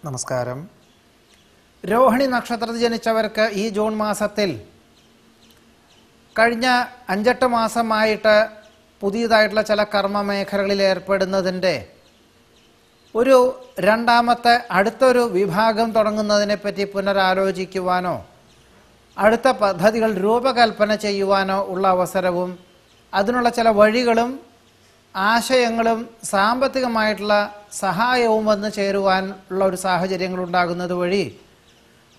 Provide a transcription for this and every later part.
നമസ്കാരം. രോഹിണി നക്ഷത്രത്തിൽ ജനിച്ചവർക്ക് ഈ ജൂൺ മാസത്തിൽ കഴിഞ്ഞ 5-8 മാസമായിട്ട് പുതിയതായിട്ടുള്ള ചില കർമ്മ മേഖലകളിൽ ഏർപ്പെടുന്നതിൻ്റെ ഒരു രണ്ടാമത്തെ അടുത്തൊരു വിഭാഗം തുടങ്ങുന്നതിനെപ്പറ്റി പുനരാലോചിക്കുവാനോ അടുത്ത പദ്ധതികൾ രൂപകൽപ്പന ചെയ്യുവാനോ ഉള്ള അവസരവും അതിനുള്ള ചില വഴികളും ആശയങ്ങളും സാമ്പത്തികമായിട്ടുള്ള സഹായവും വന്ന് ചേരുവാൻ ഉള്ള ഒരു സാഹചര്യങ്ങൾ ഉണ്ടാകുന്നത് വഴി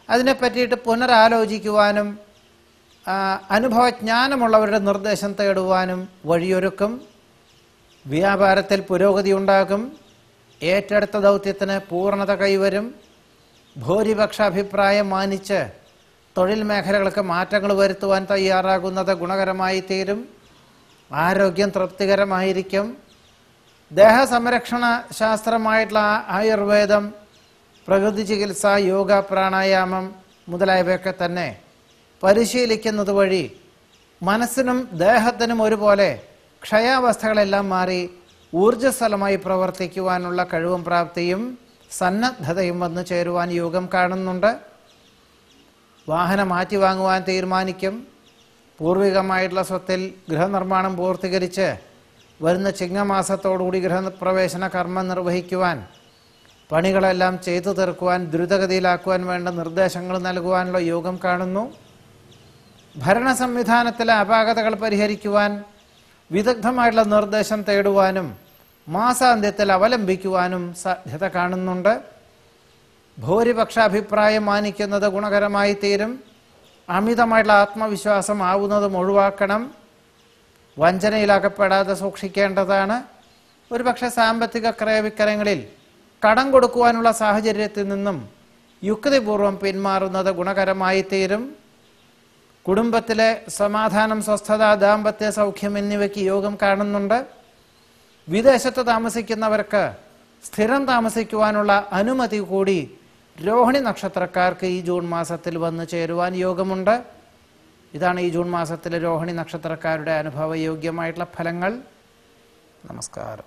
അതിനെപ്പറ്റിയിട്ട് പുനരാലോചിക്കുവാനും അനുഭവജ്ഞാനമുള്ളവരുടെ നിർദ്ദേശം തേടുവാനും വഴിയൊരുക്കും. വ്യാപാരത്തിൽ പുരോഗതി ഉണ്ടാകും. ഏറ്റെടുത്ത ദൗത്യത്തിന് പൂർണ്ണത കൈവരും. ഭൂരിപക്ഷ അഭിപ്രായം മാനിച്ച് തൊഴിൽ മേഖലകൾക്ക് മാറ്റങ്ങൾ വരുത്തുവാൻ തയ്യാറാകുന്നത് ഗുണകരമായി തീരും. ആരോഗ്യം തൃപ്തികരമായിരിക്കും. ദേഹസംരക്ഷണ ശാസ്ത്രമായിട്ടുള്ള ആയുർവേദം, പ്രകൃതി ചികിത്സ, യോഗ, പ്രാണായാമം മുതലായവയൊക്കെ തന്നെ പരിശീലിക്കുന്നത് വഴി മനസ്സിനും ദേഹത്തിനും ഒരുപോലെ ക്ഷയാവസ്ഥകളെല്ലാം മാറി ഊർജ്ജസ്വലമായി പ്രവർത്തിക്കുവാനുള്ള കഴിവും പ്രാപ്തിയും സന്നദ്ധതയും വന്നു ചേരുവാൻ യോഗം കാണുന്നുണ്ട്. വാഹനം മാറ്റി വാങ്ങുവാൻ തീരുമാനിക്കും. പൂർവികമായിട്ടുള്ള സ്വത്തിൽ ഗൃഹനിർമ്മാണം പൂർത്തീകരിച്ച് വരുന്ന ചിങ്ങമാസത്തോടുകൂടി ഗൃഹപ്രവേശന കർമ്മം നിർവഹിക്കുവാൻ, പണികളെല്ലാം ചെയ്തു തീർക്കുവാൻ, ദ്രുതഗതിയിലാക്കുവാൻ വേണ്ട നിർദ്ദേശങ്ങൾ നൽകുവാനുള്ള യോഗം കാണുന്നു. ഭരണ സംവിധാനത്തിലെ അപാകതകൾ പരിഹരിക്കുവാൻ വിദഗ്ധമായിട്ടുള്ള നിർദ്ദേശം തേടുവാനും മാസാന്ത്യത്തിൽ അവലംബിക്കുവാനും സാധ്യത കാണുന്നുണ്ട്. ഭൂരിപക്ഷ അഭിപ്രായം മാനിക്കുന്നത് ഗുണകരമായി തീരും. അമിതമായിട്ടുള്ള ആത്മവിശ്വാസം ആവുന്നതും ഒഴിവാക്കണം. വഞ്ചനയിലകപ്പെടാതെ സൂക്ഷിക്കേണ്ടതാണ്. ഒരുപക്ഷെ സാമ്പത്തിക ക്രയവിക്രയങ്ങളിൽ കടം കൊടുക്കുവാനുള്ള സാഹചര്യത്തിൽ നിന്നും യുക്തിപൂർവം പിന്മാറുന്നത് ഗുണകരമായി തീരും. കുടുംബത്തിലെ സമാധാനം, സ്വസ്ഥത, ദാമ്പത്യ സൗഖ്യം എന്നിവയ്ക്ക് യോഗം കാണുന്നുണ്ട്. വിദേശത്ത് താമസിക്കുന്നവർക്ക് സ്ഥിരം താമസിക്കുവാനുള്ള അനുമതി കൂടി രോഹിണി നക്ഷത്രക്കാർക്ക് ഈ ജൂൺ മാസത്തിൽ വന്നു ചേരുവാൻ യോഗമുണ്ട്. ഇതാണ് ഈ ജൂൺ മാസത്തിലെ രോഹിണി നക്ഷത്രക്കാരുടെ അനുഭവയോഗ്യമായിട്ടുള്ള ഫലങ്ങൾ. നമസ്കാരം.